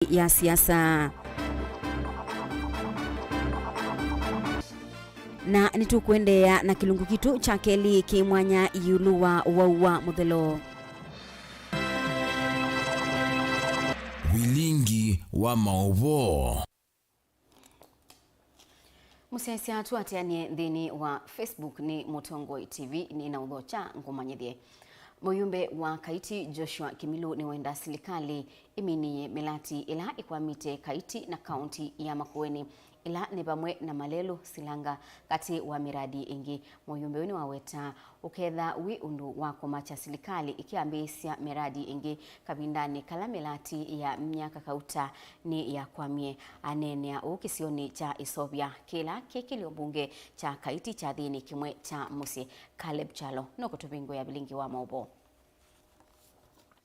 ya siasa. Na nitukuendea na kilungu kitu cha keli kimwanya yuluwa waua muthelo. Vilingi wa Mauvoo. Musiasi atu atianie dhini wa Facebook ni Mutongoi TV ni na udhocha ngomanyithie. Muyumbe wa Kaiti Joshua Kimilu ni wenda serikali iminiye melati ila ikwamite Kaiti na kaunti ya Makueni ila ni pamwe na Malelo Silanga kati wa miradi ingi. Muyumbe ni waweta uketha wi undu wa kumacha serikali ikiambisia miradi ingi kabindani kala melati ya miaka kauta ni ya kwamie anenea ukisioni cha Isobia kila kekilio bunge cha Kaiti cha dhini kimwe cha Musi Caleb Chalo no kutubingo ya Vilingi Wa Mauvoo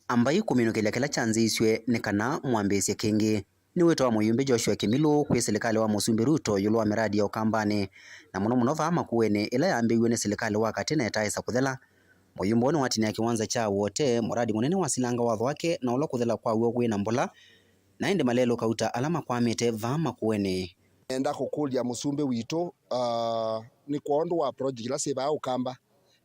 ambaye kuminukile kila chanzi iswe ni kana mwambesi kingi ni weto wa muyumbe Joshua Kimilu kwe serikali wa Musumbi Ruto yulu wa miradi ya ukambani na muno vama kuwene ila yambiwe ni serikali wakati na etaisa kuthela muyumbe ni watini ya kiwanza cha wote muradi munene wa Silanga watho wake na ula kuthela kwa uwe na mbola na indi Malelo kauta alama kwa mete vama kuwene enda kukulia Musumbi wito ni kuondu wa project ila seba ukamba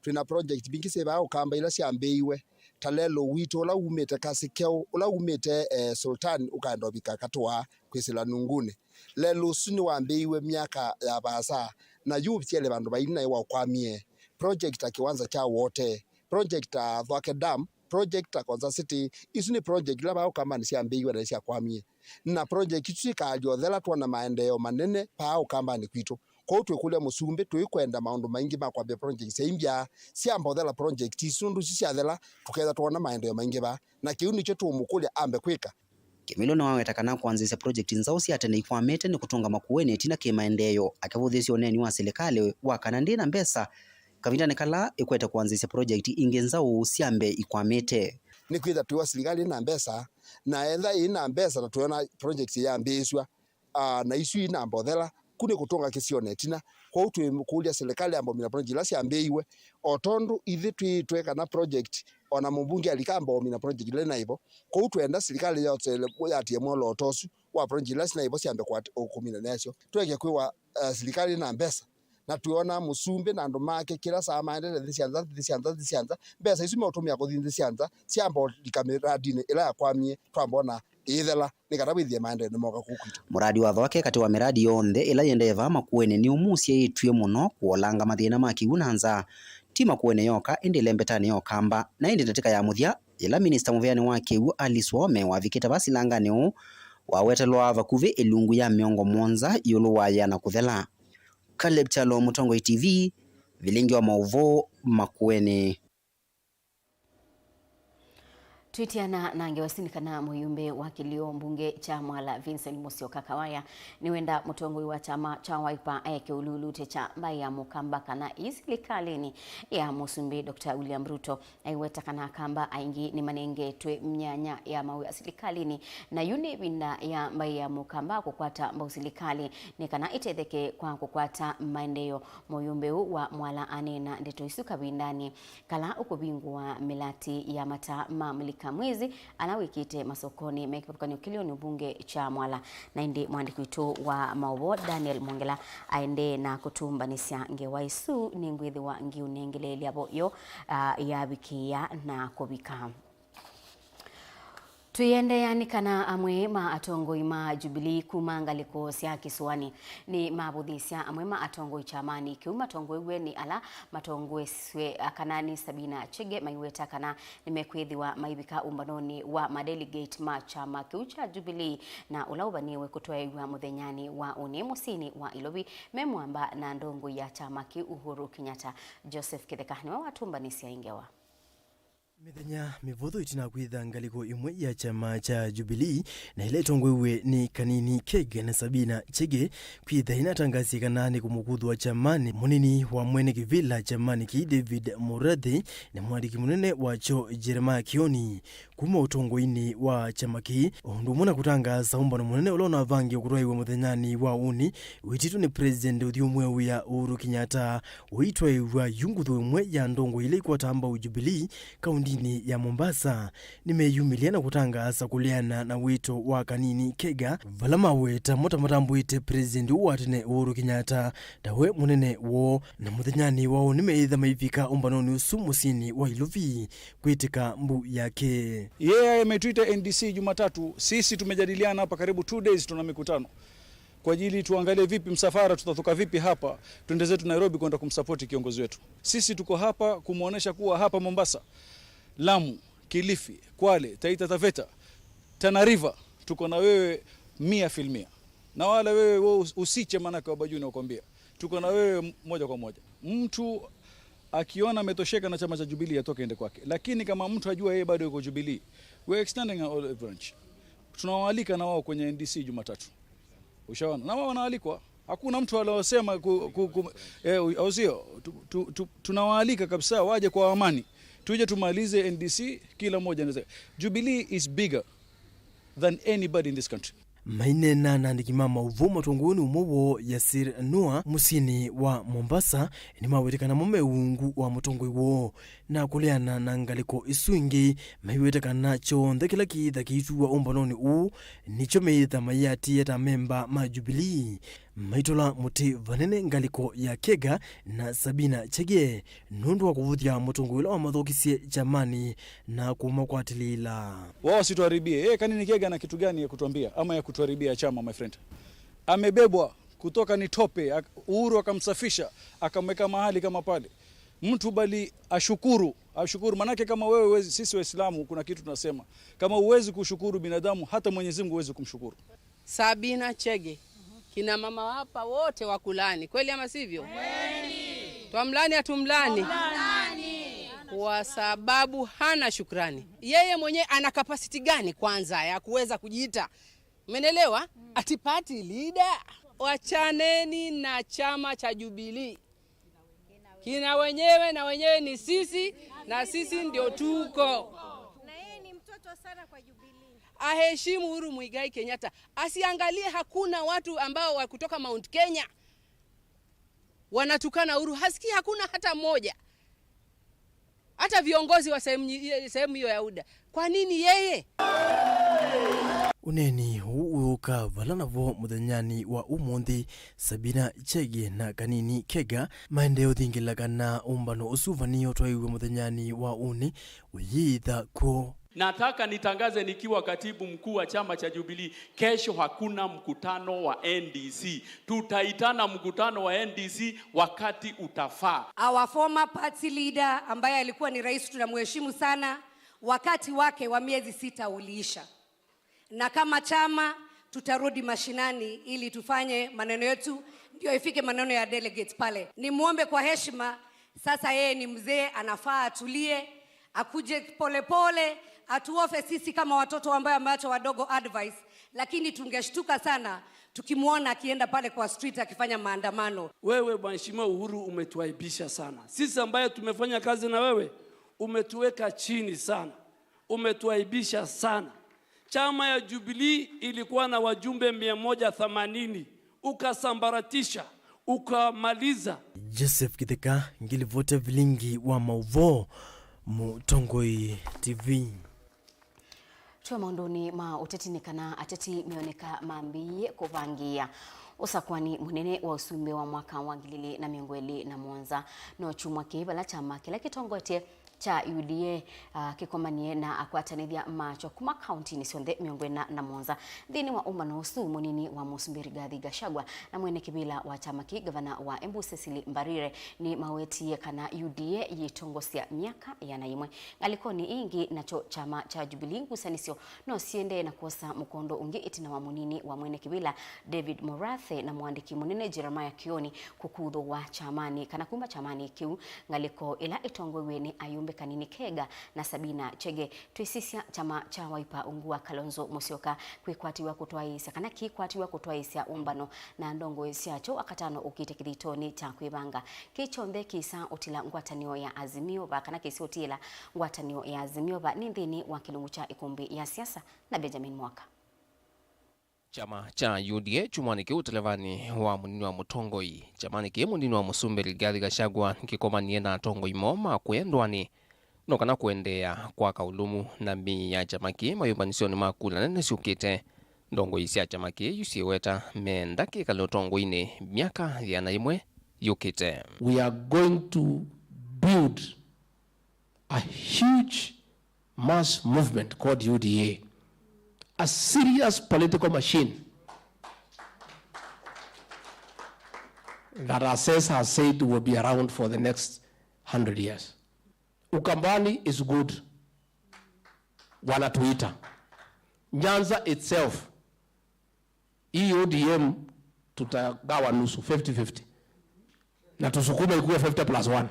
twina project bingi seba ukamba ila siambiwe talelo wito ula umete kasikeo ula umete sultan ukandobika katwa kwisila nungune lelo suni wambiwe miaka ya basa na yubtiele bandu baina wa kwamie project akiwanza cha wote project Thwake Dam project Konza City isuni project la bao kama nisiambiwe na sia kwamie na project tuika aliothela tuona maendeleo manene pao kama ni kwito kwa twekule Musumbi twikwenda maundu maingi makwambia project seimbia siambothela project isundu sisiathela tuketha tuona maendeleo maingi ba na kiuni chetu umukulia ambe kwika Kimilu na waweta kana kuanzisha project nzao si atene ikwamete ni kutunga Makueni tina kimaendeleo akavudhisi oneni wa serikali wa kanandi na mbesa kavinda nekala ikweta kuanzisha project inge nzao siambe ikwamete ni kwitha tuwa serikali na mbesa na etha ina mbesa na tuona project ya mbeswa na isu ina mbothela kune kutunga kisione tina kwa utu kuulia serikali ambo mina project la siambeiwe otondu ithi tweka na project ona mbunge alikamba mina project le naibo kwa utu enda serikali yote yatie mwolo otosu wa project la naibo siambe kwa kumina nesho tweke kwa serikali na mbesa na tuona Musumbi na andu make kila saa maendeleo thisianza mbesa isu meotumia kuthi thisianza siambo likamiradi ila ya kwamie twambona ithela nikarabithia maendeleo moka kukwito muradi watho wake kati wa miradi yonthe ila yendeva Makueni ni umusie itwie muno kuolanga mathina ma kiunanza ti Makueni yoka indi lembetani yokamba na indi ndatika ya muthia ila minister muveani wa kiu Aliswome wa vikita basilanga niu wawetelwa vakuve ilungu ya miongo monza yulu waya na kuthela Caleb Chalo, Mutongoi TV, Vilingi Wa Mauvoo, Makueni. Twitiana na ngewasini kana muyumbe wa kilio mbunge cha Mwala Vincent Musyoka Kawaya ni wenda Mutongoi wa chama cha Wiper eke ululute cha mbaya mukamba kana isilikalini ya Musumbi Dr. William Ruto aiweta kana kamba aingi ni manenge twe mnyanya ya mawe asilikalini na yune winda ya mbaya mukamba kukwata mbausilikali ni kana itetheke kwa kukwata maendeleo muyumbe wa Mwala anena ndeto isuka bindani kala ukubingu wa milati ya mata mamlika mwezi anawikite masokoni mekipatukani ukilioni bunge cha Mwala na indi mwandiki wetu wa Mauvoo Daniel Mwongela aende na kutumbanisya ngewaisu ni ngwithi wa ngiunengeleli abo yo ya wikia na kubika tuyende yani kana amwe ma atongoi ma Jubilee kumangaliko sia kisuani ni mabuthisia amwe ma atongoi chamani kiuma tongoi we ni ala matongoi swe kanani Sabina Chege maiweta kana nimekwithiwa maibika umbanoni wa madelegate ma chama kiucha Jubilee na ulaubaniwe kutoa muthenyani wa unemusini wa Ilobi memwamba na ndongo ya chama ki Uhuru Kenyatta Joseph Kitheka ni watumbanisia ingewa Mithenya mivuthu itina kwitha ngaliko imwe ya chama cha Jubilee na ile tongwewe ni kanini Kege na Sabina Chege kwitha inatangazi kanani kumukuthwa chamani munini wa mwene kivila chamani ki David Murathe na mwandiki munene wacho Jeremiah Kioni kuma utongoini wa chama ki undu muna kutangaza umbano munene ulona vangi okutoiwe muthenyani wa uni wititu ni president uthiumwe uya Uhuru Kenyatta uitwa yunguthu imwe ya ndongo ile kwatamba Jubilee kaundi kaundini ya Mombasa nimeyumilia na kutangaza kuliana na wito wa kanini kega vala maweta motamutambwite president watene Uhuru Kenyatta dawe munene wo na muthenyani wao nimeitha maivika umbanoni usu musini wa Iluvi kwitika mbu yake. Yeye ametuita NDC Jumatatu, sisi tumejadiliana hapa karibu 2 days, tuna mikutano kwa ajili tuangalie vipi msafara tutatoka vipi hapa tuende zetu Nairobi kwenda kumsupport kiongozi wetu. Sisi tuko hapa kumuonesha kuwa hapa Mombasa, Lamu, Kilifi, Kwale, Taita Taveta, Tana River tuko na wewe 100%. Na wala wewe usiche manaka wabajuni nakwambia. Tuko na wewe moja kwa moja. Mtu akiona ametosheka na chama cha Jubilee atoke ende kwake. Lakini kama mtu ajua yeye bado yuko Jubilee, we're extending our olive branch. Tunawaalika na wao kwenye NDC Jumatatu. Ushaona? Na wao wanaalikwa. Hakuna mtu aliyosema ausio. Tunawaalika kabisa waje kwa amani. Tuje tumalize NDC kila mmoja anaweza. Jubilee is bigger than anybody in this country. Mainena na ndikimama uvuma tongoni umowo Yasir Nua musini wa Mombasa ni mawetekana mumeungu wa mutongoi wo na kuleana na ngaliko isuingi maiwetekana chonthe kila kitha kiituwa umbanoni u nicho meitha mayati yata memba ma Jubilee maitola muti vanene ngaliko ya kega na Sabina Chege nundu wa kuvuthia mutongoi wa mathokisie jamani na kumakwatilila wao situharibie. Kanini kega na kitu gani ya kutuambia ama ya kutuharibia chama my friend? Amebebwa kutoka ni tope, Uhuru akamsafisha akamweka mahali kama pale. Mtu bali ashukuru manake kama wewe sisi Waislamu kuna kitu tunasema kama uwezi kushukuru binadamu hata Mwenyezi Mungu huwezi kumshukuru. Sabina Chege kina mama hapa wote wakulani kweli ama sivyo? Kweli. Twamlani atumlani kwa sababu hana shukrani. Yeye mwenyewe ana capacity gani kwanza ya kuweza kujiita? Umeelewa? Ati party leader. Wachaneni na chama cha Jubilee. Kina wenyewe na wenyewe ni sisi na sisi ndio tuko. Na yeye ni mtoto sana kwa Jubilee. Aheshimu Uhuru Muigai Kenyatta. Asiangalie hakuna watu ambao wa kutoka Mount Kenya wanatukana Uhuru. Hasikii hakuna hata mmoja. Hata viongozi wa sehemu hiyo ya UDA. Kwa nini yeye? Uneni huu ukavala navo muthenyani wa umunthi Sabina Chege na kanini kega maendeo thingilagana umbano usuvanio twaiwe muthenyani wa uni uyitha ko. Nataka nitangaze nikiwa katibu mkuu wa chama cha Jubilee, kesho hakuna mkutano wa NDC. Tutaitana mkutano wa NDC wakati utafaa. Our former party leader ambaye alikuwa ni rais tunamheshimu sana, wakati wake wa miezi 6 uliisha. Na kama chama tutarudi mashinani ili tufanye maneno yetu ndio ifike maneno ya delegates pale. Nimuombe kwa heshima, sasa yeye ni mzee, anafaa atulie, akuje polepole, atuofe sisi kama watoto ambao ameacha wadogo advice, lakini tungeshtuka sana tukimuona akienda pale kwa street akifanya maandamano. Wewe Mheshimiwa Uhuru umetuaibisha sana. Sisi ambaye tumefanya kazi na wewe umetuweka chini sana. Umetuaibisha sana. Chama ya Jubilee ilikuwa na wajumbe 180, ukasambaratisha, ukamaliza. Joseph Kitheka ngilivote Vilingi Wa Mauvoo Mutongoi TV. Chwa maundoni ma utetini kana ateti mioneka mambiye kuvangia usakwani munene wa usumbe wa mwaka wa 2020 no chumwa kibala chama kila kitongote cha UDA kikomanie na akwatanithia macho kuma county ni cionthe miongwena na Mwanza thini wa umano usu munini wa Musumbiri Gathi Gachagua na mwene kibila wa chama ki gavana wa Embu Cecily Mbarire ni mawetie kana UDA yitongosia miaka yana imwe ngalikoni ingi nacho chama cha Jubilee ngusanisio no siende na kuosa mkondo ungi itina wa munini wa mwene kibila David Morathe na mwandiki munene Jeremiah Kioni kukudho wa chamani kana kumba chamani kiu ngaliko ila itongwe ni Ayumbe Kanini Kega na Sabina Chege tuisisia chama cha Wiper ungua Kalonzo Musyoka kwikwatiwa kutwaisa kana kikwatiwa kutwaisa umbano na ndongo isiacho akatano ukitekithitoni cha kwibanga kichombe kisa utila ngwatanio ya Azimio ba kana kisi utila ngwatanio ya Azimio ba ni ndini wa kilungu cha ikumbi ya siasa na Benjamin Mwaka. Chama cha UDA chumani ki utelevani wa munini wa Mutongoi chamani ki munini wa Musumbiri Gathi Gachagua kikomanie na Tongoi moma kwendwani no kana kuendea kwa kaulumu na mi ya chamaki mayumanisoni makula nene siukite ndongo isi ya chamaki yusiweta mendaki kalotongo ine miaka yana imwe yukite. We are going to build a huge mass movement called UDA, a serious political machine that Assess has said will be around for the next 100 years. Ukambani is good. Wanatuita. Nyanza itself, EUDM tutagawa nusu 50-50. Na tusukume ikuwe 50+1.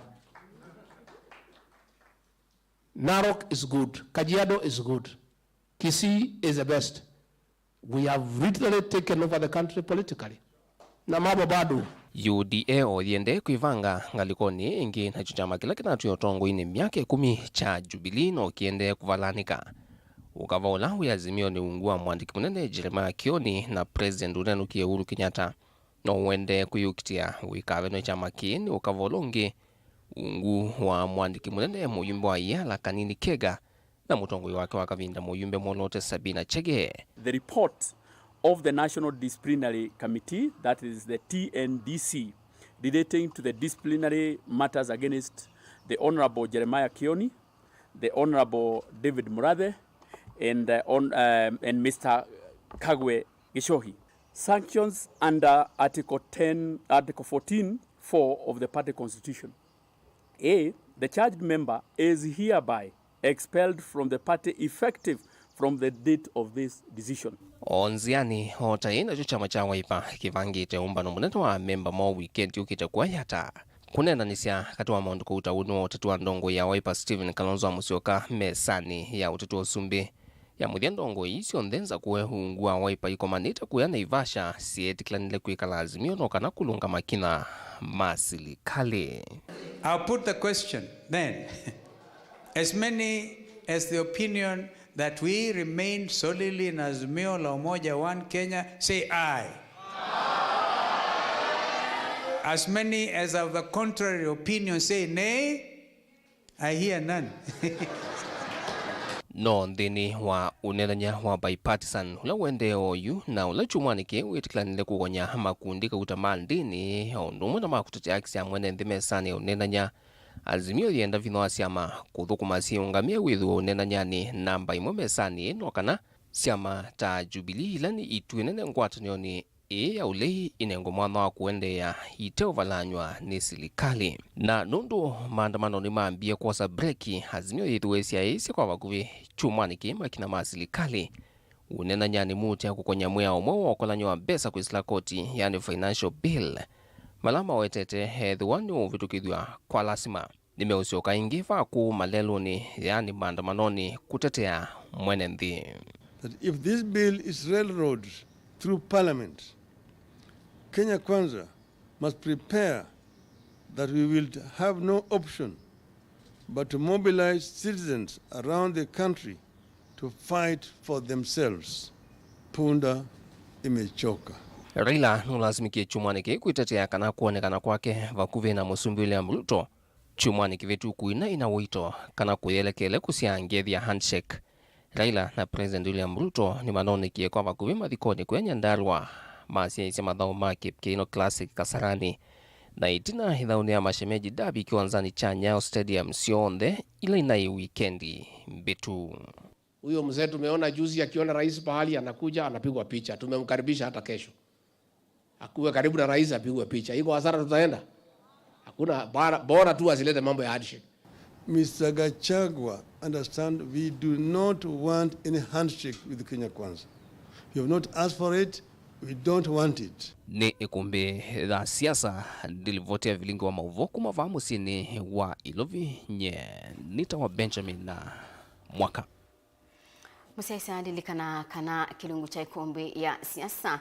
Narok is good. Kajiado is good. Kisii is the best. We have literally taken over the country politically. Na mambo bado. UDA oyende kuivanga ngalikoni ingi na chama kila kinatu yotongo ine miaka 10 cha Jubilee no kiende kuvalanika. Ukavaola uyazimio ni ungua mwandiki munene Jeremiah Kioni na President Uhuru Kenyatta no wende kuyukitia wikave no chama kini ukavolonge ungu wa mwandiki munene muyumbe wa Yala Kanini Kega na mutongo wake wakavinda muyumbe monote Sabina Chege. The report of the National Disciplinary Committee, that is the TNDC, relating to the disciplinary matters against the Honorable Jeremiah Kioni, the Honorable David Murathe, and Mr. Kagwe Gishohi. Sanctions under Article 14(4) of the party constitution. A, the charged member is hereby expelled from the party effective from the date of this decision. Onziani hotaina cho chama cha Wiper kivangite umbano munene wa member mo weekend yukite kwa yata kunena nisya katwa maundu ko utawuno utatu wa ndongo ya Wiper Stephen Kalonzo Musyoka mesani ya utatu osumbe ya muthia ndongo isio ndenza kuwe hungua Wiper ikomanita kuya Naivasha sieti klanile kuikala azimio no kana kulunga makina masili kale. I'll put the question then. As many as the opinion that we remain solidly in Azimio la Umoja One Kenya, say aye. Aye. As many as of the contrary opinion say nay, I hear none. No ndini wa unenanya wa bipartisan ula wende oyu na ula chumwanike uitiklanile kugonya makundika utamandini ondumu na makutetea akisi ya mwene ndimesani unenanya azimio yenda vino asiama kuthukuma siungamia withu unenanya ni namba imwe mesani no kana siama ta Jubilee ilani ituenene ngwatanioni ya ulei inengo mwana wa kuendea iteo valanywa ni silikali na nundu maandamano ni maambia kwa breki azimio yetuwesi ya isi kwa wakuvi chumwaniki makina masilikali unenanya ni muti ya kukonya mwea umo wakolanywa besa kuisla koti yani financial bill malama wetete hedhuwani uvitukidhwa kwa lasima nimeusioka ingifa ku maleluni yani maandamanoni kutetea mwenendi. That if this bill is railroaded through parliament, Kenya Kwanza must prepare that we will have no option but to mobilize citizens around the country to fight for themselves. Punda imechoka. Raila nulazimikie chumwaniki kuitetea kana kuonekana kwake vakuve na Musumbi William Ruto. Chumwaniki vetu kuina ina wito kana kuyelekele kusiangethia handshake. Raila na President William Ruto ni manonikie kwa vakuve mathikoni kwe Nyandarua masia isi mathao make Kino Classic Kasarani na itina idhauni ya mashemeji dabi kiwanzani cha Nyayo Stadium sionde ila inai weekendi mbitu. Huyo mzee tumeona juzi akiona rais pahali anakuja anapigwa picha. Tumemkaribisha hata kesho. Akuwe karibu na rais apigwe picha. Iko hasara tutaenda. Hakuna bora tu asilete mambo ya handshake. Mr. Gachagua, understand we do not want any handshake with Kenya Kwanza. We have not asked for it. We don't want it. Ni ikumbe la siasa dilivotea Vilingi Wa Mauvoo kumavamu sini wa Ilovi nye nita wa Benjamin na mwaka. Musiasa dilikana kana kilungu cha ikumbi ya siasa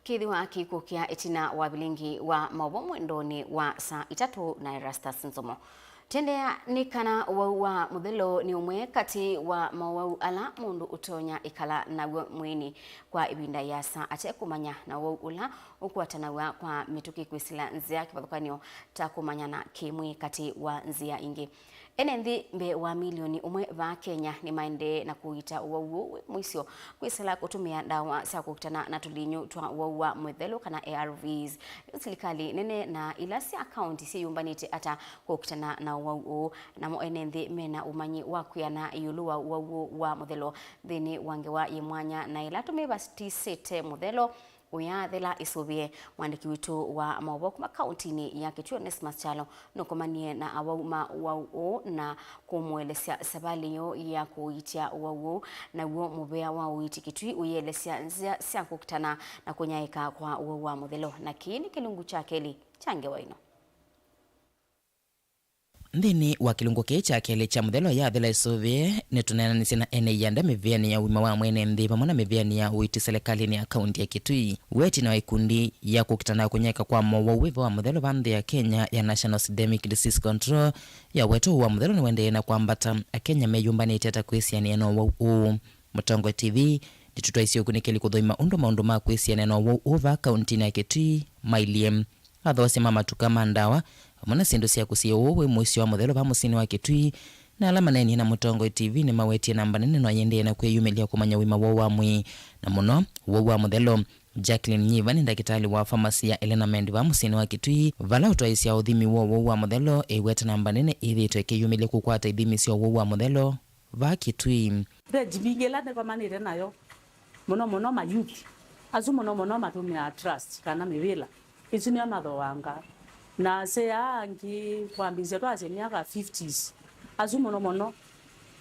kithiwa kikukia itina wa Vilingi Wa Mauvoo mwendoni wa saa 3 na Erastus Nzomo. Tendea ni kana wa muthelo ni umwe kati wa mawau ala mundu utonya ikala na mweni kwa ibinda ya saa ate kumanya na wau ula ukuatanawa kwa mituki kwisila nzia kibathukanio ta kumanya na kimwi kati wa nzia ingi. Enenthi mbe wa milioni umwe va Kenya ni maende na kuita uwau mwisio kwisela kutumia dawa cia kukutana na tulinyu twa uwau wa mwethelo kana ARVs. Serikali nene na ilasi akaunti si yumbanite ata kukutana na uwau na mo enenthi mena umanyi wa kuyana yulu wa uwau wa mwethelo thini wange wa yemwanya na ilatume bastisete mwethelo uyathela isubie mwandiki witu wa Mauvoo kuma kauntini ya Kitui Onesmus Chalo nokomanie na awauma wau na kumwelesya sabaliyo ya kuitia wau na uo mubea wa uiti Kitui uyelesya nzia cia kukutana na kunyaika kwa wau wa muthelo na kini kilungu cha keli change waino. Ndini wa kilungu cha kele cha muthelo ya thela isuvie netunenanisi na ene yanda miviani ya wima wa mwene nthi pamona miviani ya uiti serikali ni akaunti ya Kitui weti na ikundi ya kukitana kunyeka kwa mwawiva wa muthelo bandi ya Kenya ya National Endemic Disease Control ya wetu wa muthelo ni wende na kwambata Kenya meyumbani iteta kwisia ni eno wau Mutongo TV ditutwa isio kunikeli kuthoima maundu ma kwisia ni eno wau over akaunti ya Kitui mailiem athose mama tukama ndawa amona sindu cia kusia uwe mwisio wa muthelo ba musini wa Kitui na alama neni na Mutongo TV ni mawetie namba nene no yende na kweyumelia kumanya wima wa mwi na muno wa muthelo Jacqueline Nyiva ni ndakitali wa pharmacy ya Elena Mendi wa musini wa Kitui vala utwaisia uthimi wa muthelo eweta namba nene ithi twekeyumelia kukwata ithimi cia wa muthelo va Kitui rejibingela ne kwamanire nayo muno mayuthi azu muno matumia trust kana mivila izinyo mathowanga na se angi kwambizia twaze miaka 50s azu muno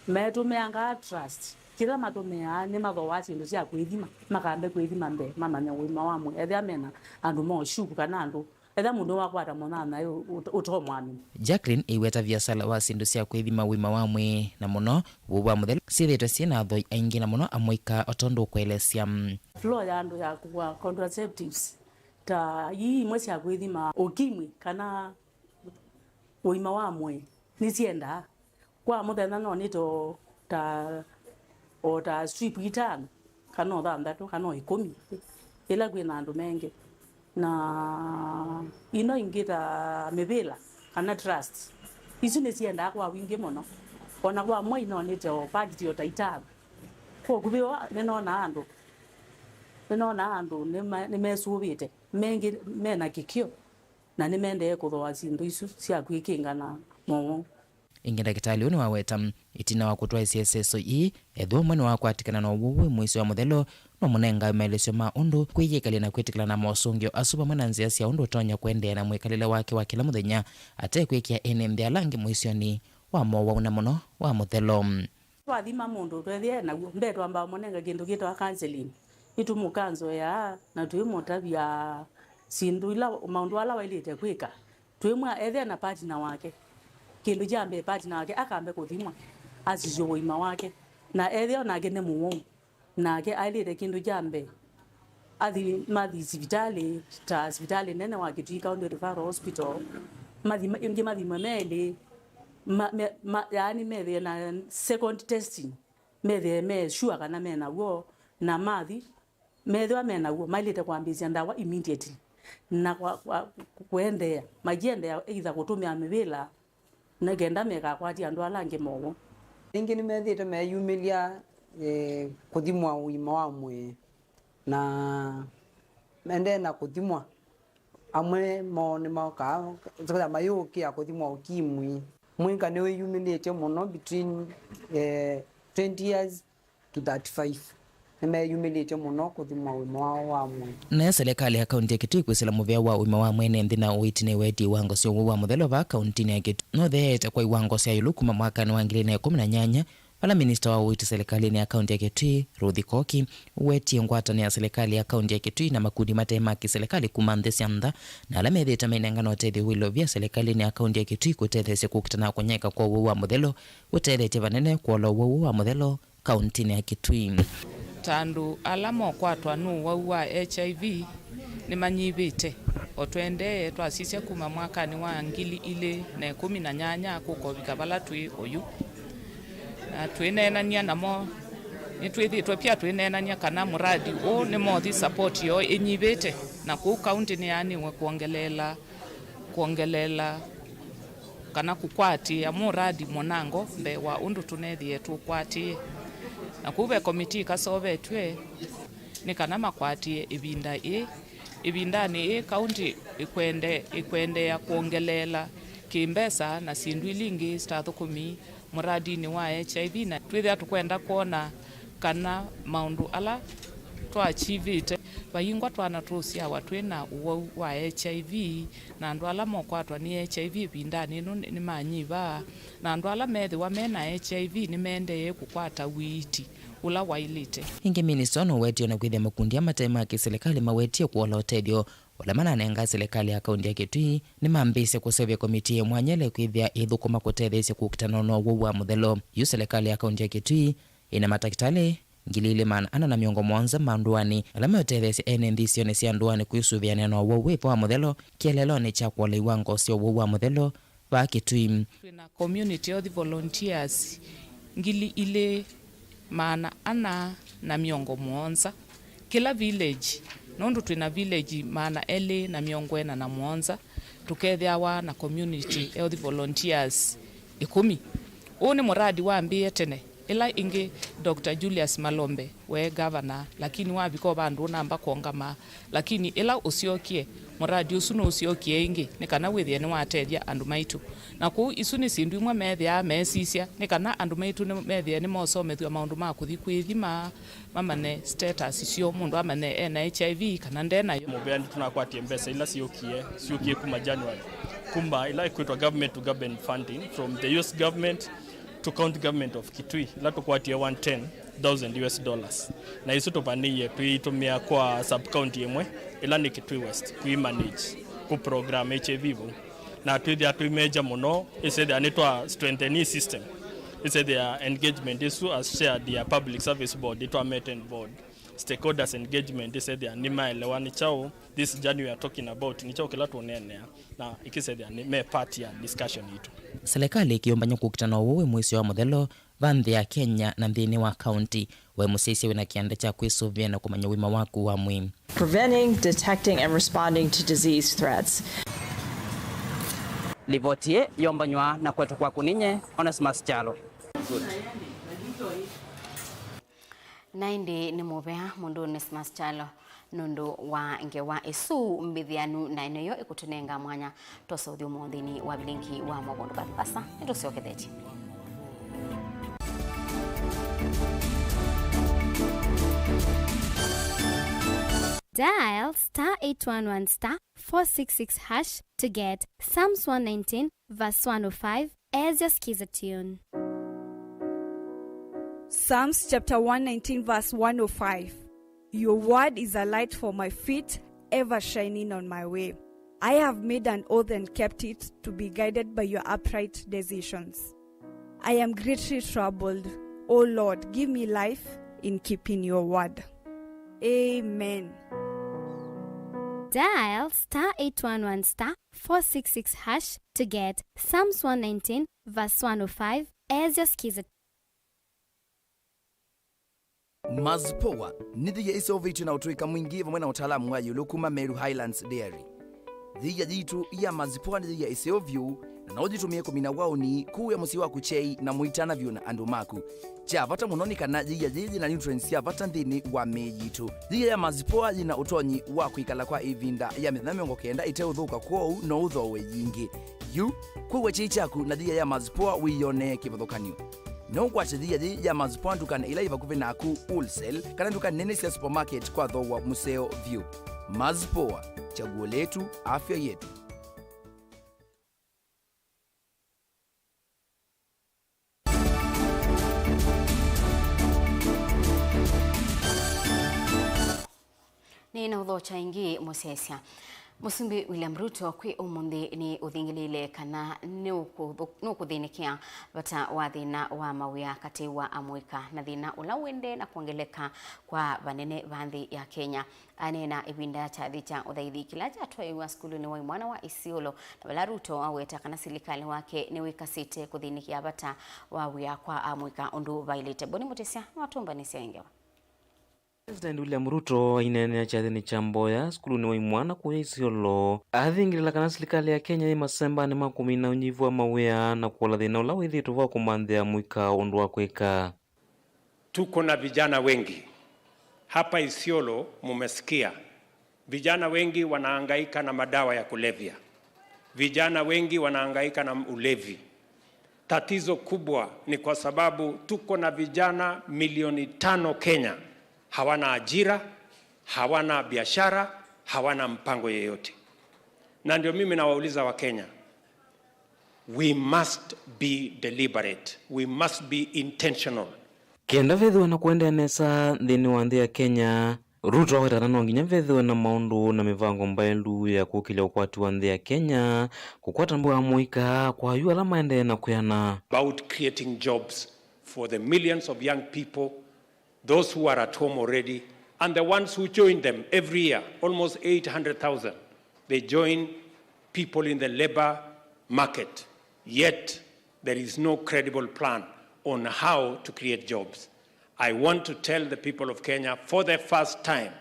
metumeanga trust kila matumia ni mathowati ndo cia kwithima makambe kwithima mbe mamanya wima wamwe ethia mena andu mo shuku kana andu ethia mundu wakwata mona nayo utomwami. Jacqueline iweta biasala wa sindu cia kwithima wima wamwe na muno wa muthelo sithetwe ciina thoi aingi na muno amoika otondo kwelesya flow ya andu ya kwa contraceptives ta hii mwezi ya kwithima ukimwi kana uima wa mwe nicienda kwa muthenya no nito ta strip itano kana thanthatu kana 10 ila kwina andu mengi na ino ingita mivila kana trust ici nicienda kwa wingi muno ona kwa mwe no nito package yo taitano kwa kubiwa ninaona andu nimesubite mengi mena kikio na nimende kuthoa sindu isu cia kwikingana mo ingi ndakitali uni waweta itina wa kutwa SSOE etho mwene wa kwatikana no wuwe mwisi wa muthelo no munenga maelesyo ma undu kwiyikali na kwitikana na mosungio asuba mwana nzia cia undu tonya kwendea na mwikalile wake wa kila muthenya ate kwikia ene mbia langi mwisio wa mowa na muno wa muthelo twathima mundu twethie na mbetwa amba munenga kindu kitwa counseling itumukanzo ya na tuimotavia sindu ila maundu ala wailite kwika tuimwa ethe na partner wake kindu jambe partner wake akambe kuthimwa azizyo wima wake na ethe onake ne muwo nake ailite kindu jambe athi mathi hospitali nene wake tuika referral hospital mathi mele yani methe na second testing methe sure kana mena wo na mathi methwa mena wo mailite kwambizia ndawa immediately na kuendea majiendea either kutumia mivila na genda meka kwati andu alange mowo ingi ni methite meyumilia kuthimwa wima wa mwe na mende na kuthimwa amwe mo ni moka zikala mayuki ya kuthimwa ukimwi mwinga ni wiyumilite muno between 20 years to 35 nimeyumilite muno kuthima wima wa mwe na serikali ya kaunti ya Kitui kwisila muvea wa wima wa mwene nthina uitine weti wango sio wa muthelo va kaunti ya Kitui no theete kwa iwango cia yulu kuma mwaka wa 2018 pala minister wa uiti serikali ya kaunti ya Kitui Ruthi Koki weti ngwatani ya serikali ya kaunti ya Kitui na makundi matema ki serikali kuma nthesi amtha na ala methita menengano tethi wilo vya serikali ya kaunti ya Kitui kutethese kukitana kunyeka kwa wa muthelo utethete vanene kwa wa muthelo kaunti ya Kitui tandu ala mokwatwa nu wa HIV ni manyivite otwende twasisya kuma mwakani wa 2018 kukovika vala twi oyu na twinenania namo nitwithitwe pia twinenania kana muradi o ni mothi support yo inyivite na ku county ni yani kuongelela kana kukwatia muradi monango mbe wa undu tunethie tukwatie na kube komiti kasovetwe ni kana makwatie ibindani kaunti ikwende ya kuongelela kimbesa na sindu ilingi stathukumi muradi ni wa HIV na twithia tukwenda kuona kana maundu ala twaachivite bayingwa twana tusia watwina uwau wa HIV na andu ala mokwatwa ni HIV bindani ino ni manyiva na andu ala methiwa mena HIV ni mendeye kukwata witi ula wailite ingi minister no wetio na kwithia makundi ya matema ya serikali mawetie kuola utedio wala mananenga serikali ya kaunti ya Kitui ni mambise kusevya komiti ya mwanyele kwithia ithukuma kutethesia kukitana no wa muthelo yu serikali ya kaunti ya Kitui ina matakitale ngilile mana ana na miongo mwanza manduani alama yotethesia ene ndisione sia nduani kuisuvia neno wepo wa muthelo kieleloni cha kuola iwango sio wa muthelo wa Kitui. Tuna community of the volunteers ngili ile maana ana na miongo mwanza kila village nondu twina village maana ele na miongo ena na mwanza tukethiawa na community health volunteers 10 ni muradi waambie tene ila ingi Dr. Julius Malombe we governor lakini wabiko bandu namba kuongama lakini ila usiokie muradi usuno usiokie ingi ni kana withie ni watedia andu maitu na ku isuni sindu imwe methia mesisia ni kana andu maitu ni methia ni mosomethwa maundu ma kuthi kwithima mamane status cio mundu amane na HIV kana ndenayo mubeani tunakwatie mbesa ila siokie kuma January kumba ila ikwitwa government to government funding from the US government to county government of Kitui ila tukwatie $110,000 na isu tupaniye tuitumia kwa sub county imwe ila ni Kitui West kui manage ku program HIV na twithia tuimeja muno isethia anitwa strengthening system isethia engagement isu as shared ya public service board itwa maintain board stakeholders engagement isethia ni maelewani chao this journey we are talking about ni chao kila tuonenea na ikisethia ni me part ya discussion itu serikali ikiombanya kukitana uwe mwisi wa muthelo vanthi ya Kenya na nthini wa county we musisi wina kianda cha kwisuvia na kumanya wima waku wa mwi preventing, detecting and responding to disease threats. Livotie yombanywa na kwetu kwa kuninye Onesmus Chalo. Naindi ni muvea mundu Onesmus Chalo nundu wa ngewa isu mbithianu na ineyo ikutunenga mwanya tosa uthi umuthini wa Vilingi wa Mauvoo basa ndo sioketheji. Dial *811*466# to get Psalms 119 verse 105 as your skiza tune. Psalms chapter 119 verse 105. Your word is a light for my feet, ever shining on my way. I have made an oath and kept it to be guided by your upright decisions. I am greatly troubled. O Lord, give me life in keeping your word. Amen. Dial *811*466# to get Psalms 119 verse 105 as your skiza. Mazpoa nithiye isovitu na utuika mwingi vamwe na utaalamu wa yulukuma Meru Highlands Dairy. Thiya jitu ya mazpoa nithiye isovyu na naujitumie kumina wauni kuya musi wa kuchei na muitana vyu na andu maku. Cha vata munoni kana thiya jiji na nutrients ya vata nthini wa mejitu. Thiya ya mazpoa jina utonyi wa kuikala kwa ivinda ya mithamiongo kenda ite uthuka kwou no uthowe yingi. Yu kuwa chichaku na thiya ya mazpoa wiyone kivathukanio. No kwa chithia ya mazpoa ndukana ila ivakuve naku wholesale kana ndukana nene sia supermarket kwa thowa museo view. Mazpoa, chaguo letu, afya yetu. Nina uthocha ingi musesia. Musumbi William Ruto kwi umundi ni uthingilile kana nukuthinikia vata wa thina wa mawia kati wa amwika na thina ulawende na kuongeleka kwa vanene vanthi ya Kenya. Anena ibinda cha thicha uthaithi kilaja atwa wa skulu ni wa mwana wa Isiolo na wala Ruto aweta kana silikali wake ni wikasite kuthinikia vata wa wia kwa amwika undu vailite. Boni mutesia watumba ni siengewa. President William Ruto inene chathini cha Mboya skuluni wa imwana kuya Isiolo athingirila kana serikali ya Kenya imasemba ni makumi na unyivu wa mawia na kuola thina ula withitu va kumanthia mwika undu wa kwika. Tuko na vijana wengi hapa Isiolo, mumesikia vijana wengi wanahangaika na madawa ya kulevya, vijana wengi wanahangaika na ulevi. Tatizo kubwa ni kwa sababu tuko na vijana milioni 5 Kenya hawana ajira, hawana biashara, hawana mpango yeyote. Na ndio mimi nawauliza wa Kenya, we must be deliberate, we must be intentional. Kenda vethiwe na kuendea nesa nthini wa nthi ya Kenya, Ruto awetana no nginya vethiwe na maundu na mivango mbailu ya kukilia ukwati wa nthi ya Kenya kukwata mbua mwika kwa yu ala maende na kuyana. About creating jobs for the millions of young people, those who are at home already, and the ones who join them every year, almost 800,000. They join people in the labor market, yet there is no credible plan on how to create jobs. I want to tell the people of Kenya, for the first time,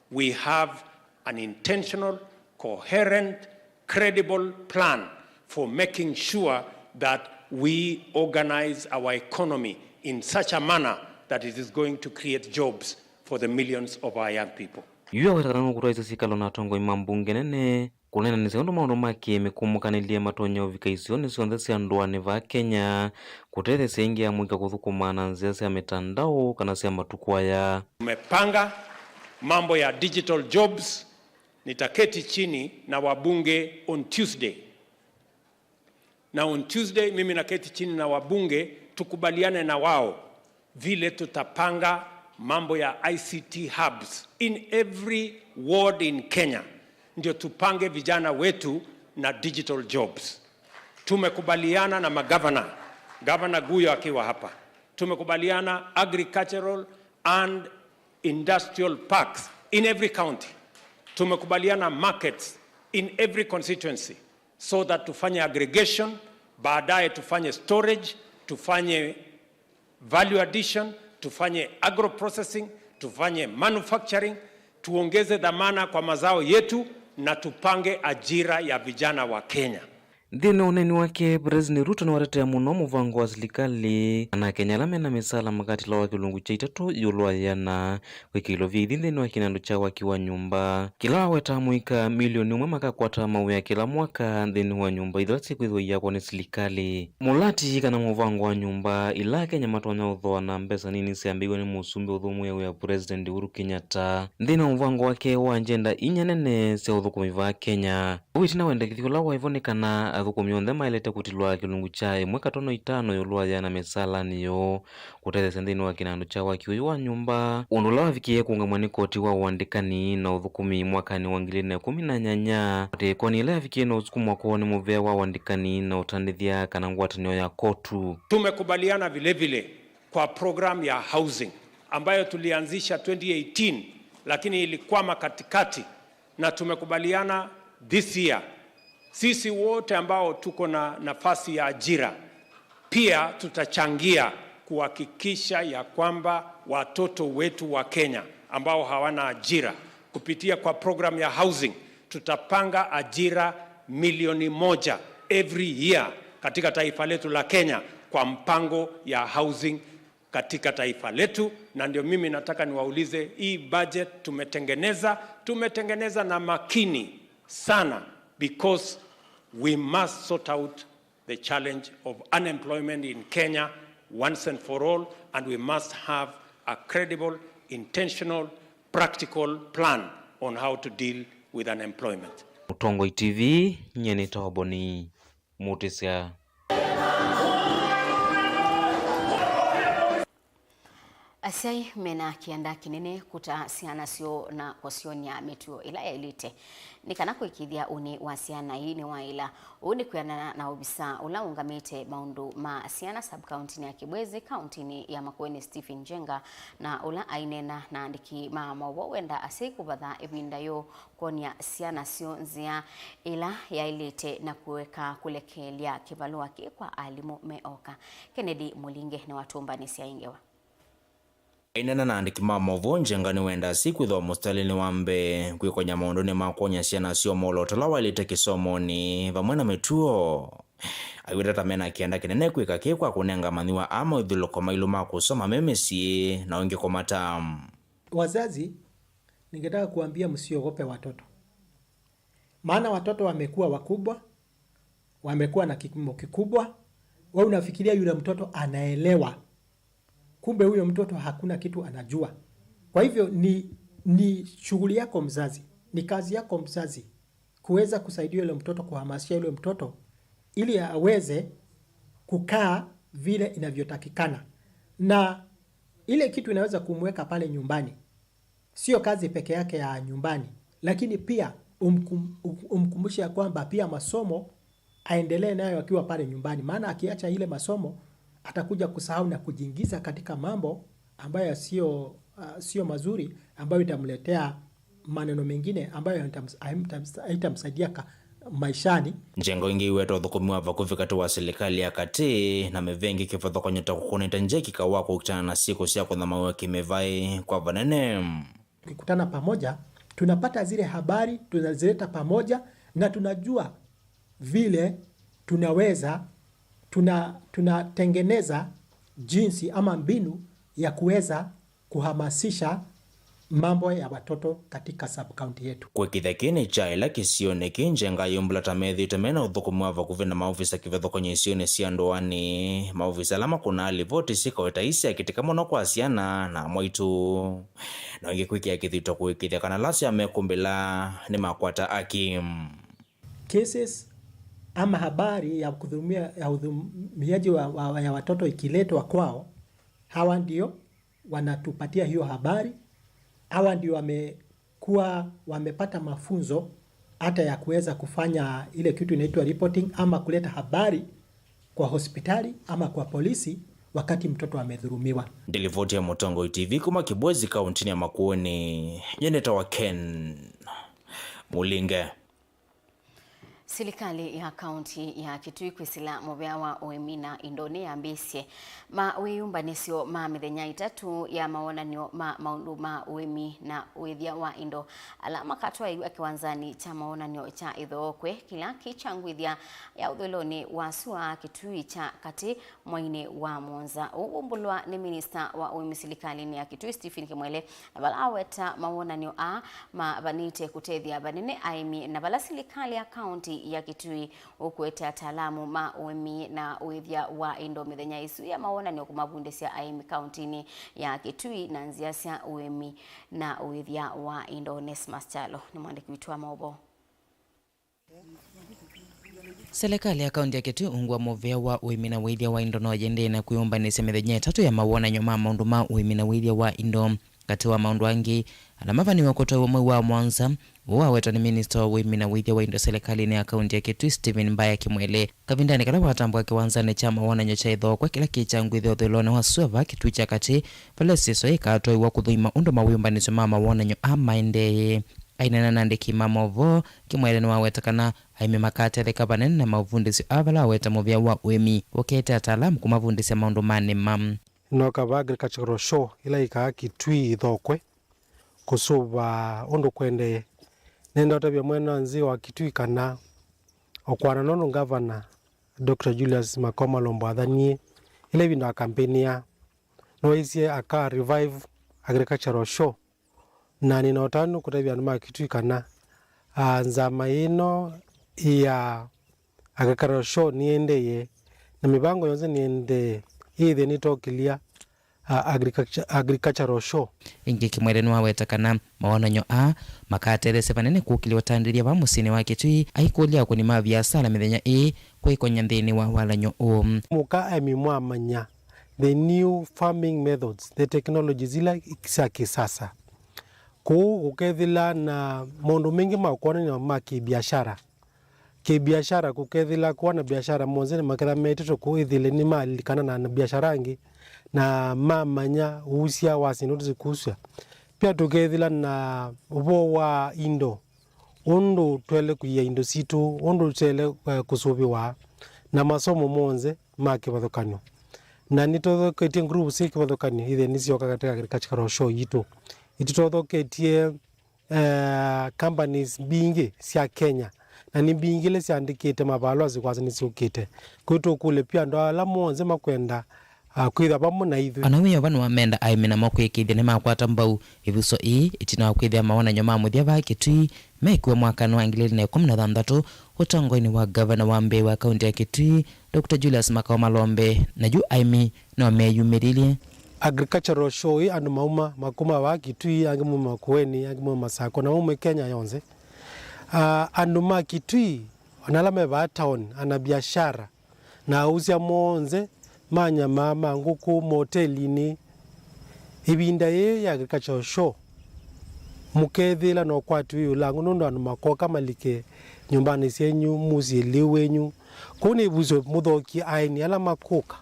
we have an intentional, coherent, credible plan for making sure that we organize our economy in such a manner that it is going to create jobs for the millions of our young people. Yuya wetarano kuraisa sikalo na tongo imambunge nene kunena ni seundu maundu maki mikumukanilie matonya uvika isioni sionthe cia nduani va Kenya kutete sengi ya mwika kuthukumana nzia cia mitandao kana cia matuku aya. Tumepanga mambo ya digital jobs. Nitaketi chini na wabunge on Tuesday. Na on Tuesday mimi naketi chini na wabunge tukubaliane na wao vile tutapanga mambo ya ICT hubs in every ward in Kenya. Ndio tupange vijana wetu na digital jobs. Tumekubaliana na magavana, Governor Guyo akiwa hapa. Tumekubaliana agricultural and industrial parks in every county. Tumekubaliana markets in every constituency so that tufanye aggregation, baadaye tufanye storage, tufanye value addition, tufanye agro processing, tufanye manufacturing, tuongeze dhamana kwa mazao yetu na tupange ajira ya vijana wa Kenya. Nthini uneni wake President Ruto ni watetea muno muvango wa serikali na Kenya lame na misala makati la wa kilungu cha itatu yulwa yana wikilo vithi nthini wa kinandu cha wakiwa nyumba kila weta mwika milioni 1 makakwata mawia kila mwaka nthini wa nyumba ithila sikwithwa yako ni serikali mulati kana muvango wa nyumba ila Kenya matonya uthoa na mbesa nini siambiwe ni musumbi uthumwe wa President Uhuru Kenyatta nthini wa muvango wake wa agenda inyanene cia uthukumi va Kenya witina wendekithio la waivonekana athukumi onthe mailete kutilwa kilungu cha 1.5 yulwa yana misala niyo kutethesya nthini wa kinandu cha wakiuyu wa nyumba undu la wavikie kuungamwa ni koti wa uandikani na uthukumi mwakani wa 2018 ati koni ile yavikie na usukumwa kwa ni muvea wa uandikani na utandithia kana ngwatanio ya kotu. Tumekubaliana vile vile kwa program ya housing ambayo tulianzisha 2018 lakini ilikwama katikati, na tumekubaliana this year sisi wote ambao tuko na nafasi ya ajira pia tutachangia kuhakikisha ya kwamba watoto wetu wa Kenya ambao hawana ajira kupitia kwa program ya housing tutapanga ajira milioni 1 every year katika taifa letu la Kenya kwa mpango ya housing katika taifa letu. Na ndio mimi nataka niwaulize, hii budget tumetengeneza na makini sana, because we must sort out the challenge of unemployment in Kenya once and for all, and we must have a credible, intentional, practical plan on how to deal with unemployment. Mutongo TV nyeni toboni mutisia. Asiai mena kianda kinene kuta siana sio na kosionia metuo ila ya ilite. Nikanako ikithia uni wa siana hii ni wa ila. Uni kuyana na ubisa ula ungamete maundu ma siana sub-county ya Kibwezi, county ya Makueni Stephen Jenga na ula ainena na andiki Mauvoo wenda asei kubadha ebinda yo konia siana sio nzia ila ya ilite na kuweka kulekelia kivalua kwa alimu meoka. Kennedy Mulinge na watumba ni siya ingewa. Ainena na andiki ma Mauvoo njengani wenda siku itho mustalini wambe kwikonya maunduni makonya ciana cio molotala walite kisomoni vamwe na mituo aiweta mena kienda kinene kwika kikwa kunenga maniwa ama ithuluko mailu ma kusoma memesi na wengi komata. Wazazi, ningetaka kuambia msiogope watoto. Maana watoto wamekuwa wakubwa, wamekuwa na kipimo kikubwa. Wewe unafikiria yule mtoto anaelewa. Kumbe huyo mtoto hakuna kitu anajua. Kwa hivyo ni shughuli yako mzazi, ni kazi yako mzazi kuweza kusaidia yule mtoto, kuhamasisha yule mtoto ili aweze kukaa vile inavyotakikana. Na ile kitu inaweza kumweka pale nyumbani. Sio kazi peke yake ya nyumbani, lakini pia umkumbushe ya kwamba pia masomo aendelee nayo akiwa pale nyumbani. Maana akiacha ile masomo atakuja kusahau na kujiingiza katika mambo ambayo sio mazuri, ambayo itamletea maneno mengine ambayo haitamsaidia maishani. Njengo ingi wetu thukumiwa vakufika tu wa serikali ya kati na mevengi kifadho kwenye takukunita njeki kawako ukitana na siku siya kuna mawe kimevai kwa vanene. Tukikutana pamoja, tunapata zile habari, tunazileta pamoja na tunajua vile tunaweza tunatengeneza jinsi ama mbinu ya kuweza kuhamasisha mambo ya watoto katika sub-county yetu. Kwa kithekini cha ila kisione kinjenga yumbulata methi temena uthukumwa vakuvina maofisa kivetho kwenye isione sia ndoani. Maofisa lama kuna alivoti sika wetaisi ya kitika mono kwa asiana na mwaitu. Na wengi kwiki ya kithito kuikithia kanalasi ya mekumbila ni makwata akim. Cases ama habari ya udhumiaji ya watoto ikiletwa kwao, hawa ndio wanatupatia hiyo habari. Hawa ndio wamepata mafunzo hata ya kuweza kufanya ile kitu inaitwa reporting ama kuleta habari kwa hospitali ama kwa polisi wakati mtoto amedhulumiwa. Nilivoti ya Mutongo TV kuma Kibwezi kauntini ya Makueni. Nyeneta wa Ken Mulinge. Serikali ya kaunti ya Kitui kwisila muvea wa Oemina Indone ya mbisye wiyumba nisio mithenya itatu ya maonanio maundu ma uemi na withia wa indo alama katwa iwa kiwanzani cha maonanio cha ithookwe kila kichangwithia ya uthuloni wa sua Kitui cha kati mwaine wa Monza. Ugumbulwa ni minister wa uemi serikalini ya Kitui Stephen Kimwele na bala aweta maonanio vanite kutethia vanene aimi na bala serikali ya kaunti ya Kitui ukwete ataalamu ma uemi na withia wa indo mithenya isu ya maonanio kumavundisia aimi kauntini ya Kitui na nzia cia uemi na withia wa indo. Nesmas Chalo ni mwandiki wetu wa Mauvoo. Serikali ya kaunti ya Kitui ungwa muvea wa uemi na withia wa indo no ajende na kuyumbanisia mithenya itatu ya maonanio ma maundu ma uemi na withia wa indo kati wa maundu angi alamavaniwa kutoa umwe wa Mwanza waweta ni minister wa uemi na withia wa indo serikalini ya kaunti ya Kitui Stephen Mbaya Kimwele kavindani kala watambua kiwanzani cha maonanio cha ithokwe kila kichangwithia uthuloni wa suva Kitui cha kati pale siso ikatoiwa kuthuima undu mawiyumbanisyo ma maonanio amaendeye. Ainena na andiki ma Mauvoo Kimwele ni waweta kana aimi makatetheka vanene na mavundisyo avala waweta muvea wa uemi ukete ataalamu kumavundisya maundu mane mam nokava agricultural show ila ikaa Kitui ithokwe kusuva undu kwendeye nenda otavya mwena nzi wa Kitui kana okwana nono governor Dr. Julius Makoma Lombo athanie ile vinda kampeni ya noisie aka revive agricultural show na ninotanu kutavya numa Kitui kana nzama ino ya agricultural show niendeye na mibango yonze niende ithe nitokilia agricultural show. Ingi Kimwele ni waweta kana maonanyo makaterese vanene kukiliwa tandiria va musini wa Kitui aikulia kuni maviasala mithenya kwikonya nthini wa walanyo muka amimwa manya the new farming methods, the technologies ila cia kisasa kukethila na maundu mengi makuonania ma kibiashara kukethila kuona biashara monzene maketha metito kuithile ni malikana na biashara angi na mamanya usia wasindu kusia pia tukethila na uvo wa indo undu twele kuya indo situ undu twele kusubiwa na masomo monze makivathukanyo na nitothoketie ngurubu cikivathukania ithe nicioka katika agricultural show itu itutothoketie companies bingi cia Kenya na ni bingi le ciandikite mavalo zikwasa niciukite kwitukule pia ndo ala monze makwenda kwitha pamwe na ithu anawiyo vanu wamenda aimina makwikithia ni makwata mbau ivuso ii itina kwithia maonanyo ma muthia va Kitui mekuwa mwakani wa 2016 utongoini wa gavana wa Mbeya wa kaunti ya Kitui Dr. Julius Makao Malombe na yu aimi no meyumiririe agricultural show ii andu mauma makuma wa Kitui angimu Makueni angimu Masako na ume Kenya yonze andu ma Kitui onalame va town ana biashara na uzia monze manyama manguku motelini ibinda ye ya agricultural show mukethila no kwatu yulangu nondo anu makoka malike nyumbani cienyu muzili wenyu kuni buzo muthoki aini ala makoka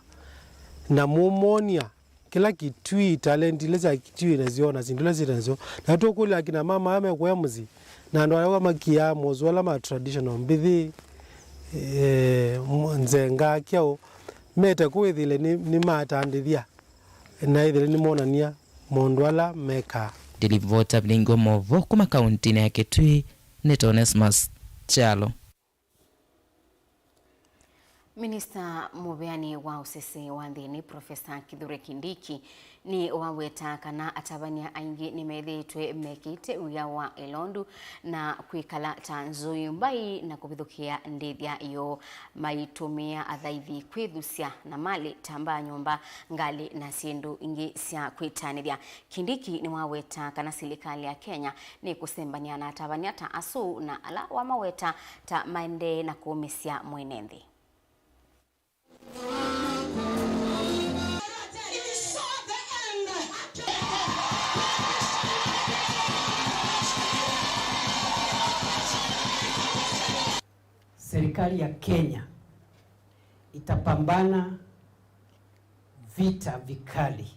na mumonia kila Kitui talent ile za Kitui naziona zindule zinazo na tukule akina mama amekwa muzi na ndo ayo makia mozo ala ma traditional mbithi nzenga kyao meta kwithile ni matandithia na ithile ni monania mondwala meka Dilivota Vilingi Wa Mauvoo kuma kaunti ya Kitui ni Onesmus Chalo. Minista mubeani wa usisi wa nthini Profesa Kithure Kindiki ni waweta kana atabania aingi ni methitwe mekite uya wa Elondu na kwikala tanzui mbai na kubithukia ndithia iyo maitumia athaithi kwithusia na mali tamba nyumba ngali na sindu ingi cia kwitanithia. Kindiki ni waweta kana serikali ya Kenya ni kusembania na atabania ta asu na ala wa maweta ta maende na kumisia mwenenthi. Serikali ya Kenya itapambana vita vikali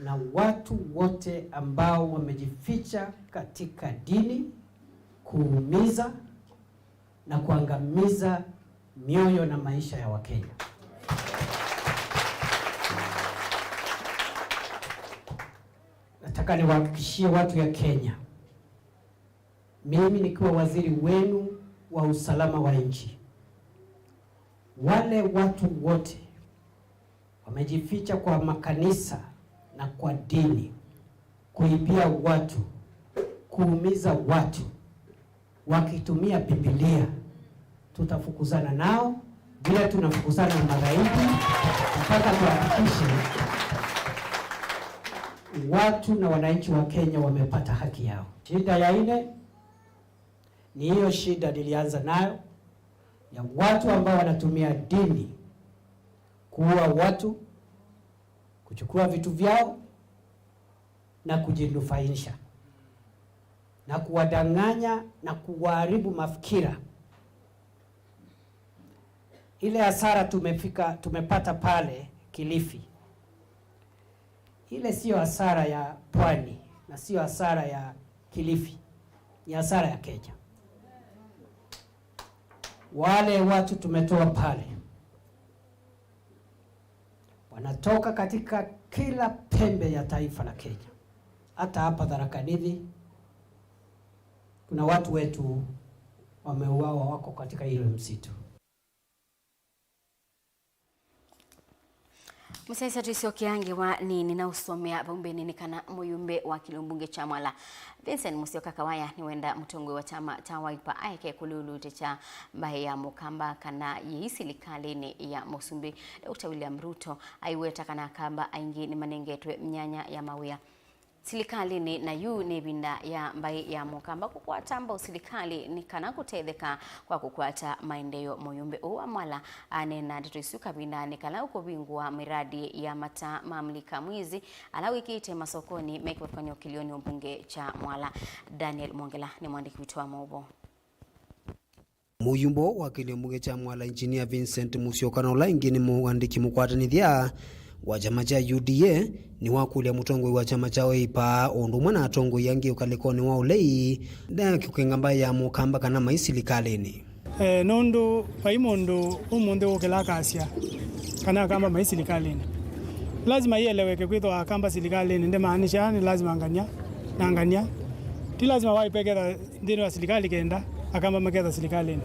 na watu wote ambao wamejificha katika dini kuumiza na kuangamiza mioyo na maisha ya Wakenya. Nataka niwahakikishie watu ya Kenya, mimi nikiwa waziri wenu wa usalama wa nchi, wale watu wote wamejificha kwa makanisa na kwa dini, kuibia watu, kuumiza watu, wakitumia Biblia, tutafukuzana nao bila tunafukuzana na magaidi mpaka tuhakikishe watu na wananchi wa Kenya wamepata haki yao. Shida ya ine ni hiyo shida nilianza nayo ya watu ambao wanatumia dini kuua watu, kuchukua vitu vyao na kujinufaisha na kuwadanganya na kuwaharibu mafikira. Ile hasara tumepata pale Kilifi, ile sio hasara ya Pwani na sio hasara ya Kilifi, ni hasara ya Kenya. Wale watu tumetoa pale wanatoka katika kila pembe ya taifa la Kenya. Hata hapa Tharaka Nithi kuna watu wetu wameuawa, wako katika ile msitu. Musaisa tuisiokiangi wa nini na usomea bumbeni ni kana muyumbe wa kilumbunge cha Mwala Vincent Musyoka Kawaya ni wenda mtongwe wa chama cha Wiper aike kululute cha mbahe ya mukamba kana yisi likalini ya Mosumbi Dr. William Ruto aiweta kana kamba aingi ni manengetwe mnyanya ya mawia silikali ni na yu ni binda ya mbai ya mukamba kukwata ambao silikali ni kana kutetheka kwa kukwata maendeleo muyumbe uwa Mwala anena ndituisuka binda ni kana ukubingwa miradi ya mata mamlika mwizi ala wiki ite masokoni mekwa kwa nyokilioni mbunge cha Mwala. Daniel Mwongela ni mwandiki wetu wa Mauvoo. Muyumbo wa kilumbunge cha Mwala Engineer Vincent Musyoka nola ingini mwandiki mukwatanithia wa chama cha UDA ni wakulia mutongwe wa chama cha Wiper ondu mwana atongo yangi ukalikoni wa ulei na kukengamba ya mukamba kana maisilikalini nondo paimondo umunde wokelakasia kana kamba mai serikali lazima ieleweke kwitwa akamba serikali ndio maanisha ni lazima angania ti lazima waipekeza ndino ya serikali kenda akamba makeza serikali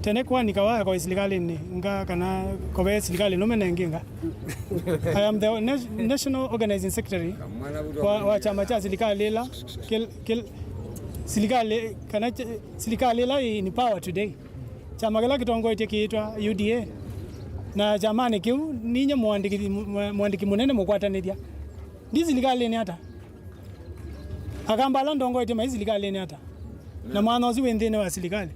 tene kwa nikawaya kwa serikali nga kana kwa serikali no menenginga. I am the national organizing secretary wa chama cha serikali la serikali kana serikali la in power today. Chama kila kitongoji kiitwa UDA na jamani kiu ninyi mwandiki munene mukwatanithia ndi serikali ni hata akamba la ndongoji mai serikali ni hata na mwana ozi wendene wa serikali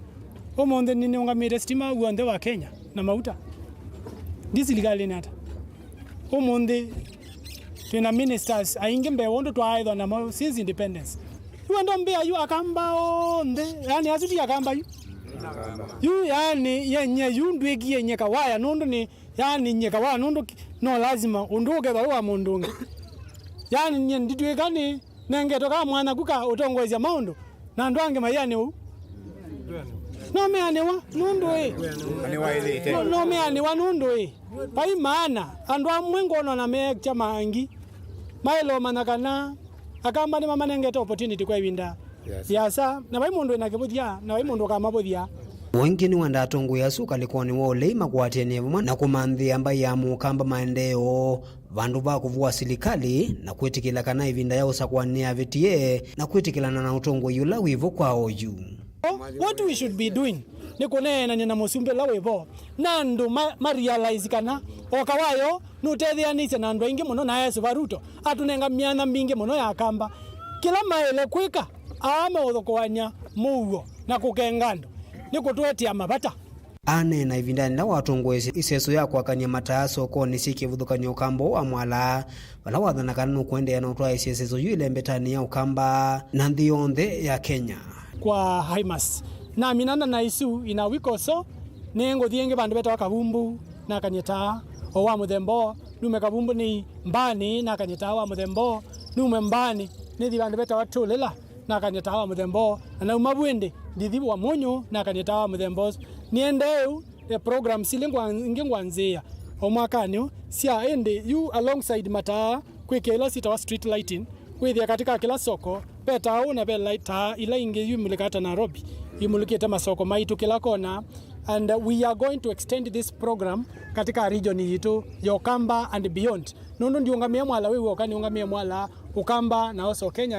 omonde nini ungamire stima uonde wa Kenya na mauta ndi serikali ni hata omonde tuna ministers ainge mbe wondo twaidho na mo since independence uendo mbe ayu akamba onde yani azuti akamba yu yani yenye yundwegi yenye kawaya nondo ni yani nye kawaya nondo no lazima unduke barua mundungi yani nye nditwekani nenge toka mwana kuka utongozya maundo na ndwange mayane u no meane wa nondo no meane wa nondo pai maana andwa mwengono na mecha mangi mailo manakana akamba ni mama nengeta opportunity kwa winda yasa na bai mundu na kibuthia na bai mundu kama buthia wengine wanda atongo yasu kalikoni wo leima kwatene vumwe na kumanthi amba ya mukamba maendeo vandu va kuvua serikali na kwitikila kana ivinda yao sakwania vitie na kwitikilana na utongo yula wivo kwa oju. What we should be doing ni kunena na musumbe la wivo nandu realize kana okawayo nutethia na andu ingi muno na Yesu varuto atunenga miana mingi muno ya kamba kila maele kwika ama uthokoanya mugo na kukengando ni kutwetia mabata ane na ivindani na watongwezi iseso ya kwakania mataso ko nisikivudhukania ukambo wa mwala wala wathanakana nukwendea na utwa iseso yule mbetani ya ukamba na ndionthe ya Kenya kwa haimas na minana na isu ina wiko so nengo thienge bandu beta wakavumbu na kanyeta o wa muthembo nume kavumbu ni mbani na kanyeta wa muthembo nume mbani ni thi bandu beta watulela na kanyeta wa muthembo na umabwende ndithi wa monyo na kanyeta wa muthembo niendeu ya program silingwa ngengwanzia o mwakani sia ende you alongside mata kwikela sita wa street lighting kwithia katika kila soko beta una be light ila inge yumulikata Nairobi yumulikita masoko maitu kila kona and we are going to extend this program katika region yitu Yokamba and beyond nondo ndiungamia mwala wewe okani ungamia mwala ukamba na also Kenya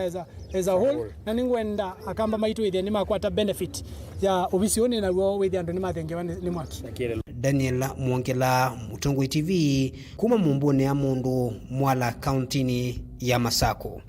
as a whole na ningwenda akamba maitu ithia ni makwata benefit ya ubisioni na wo withia ndo ni mathengewa ni mwaki Daniel Mwongela Mutongoi TV kuma mumbone ya mundu mwala countini ya Masako.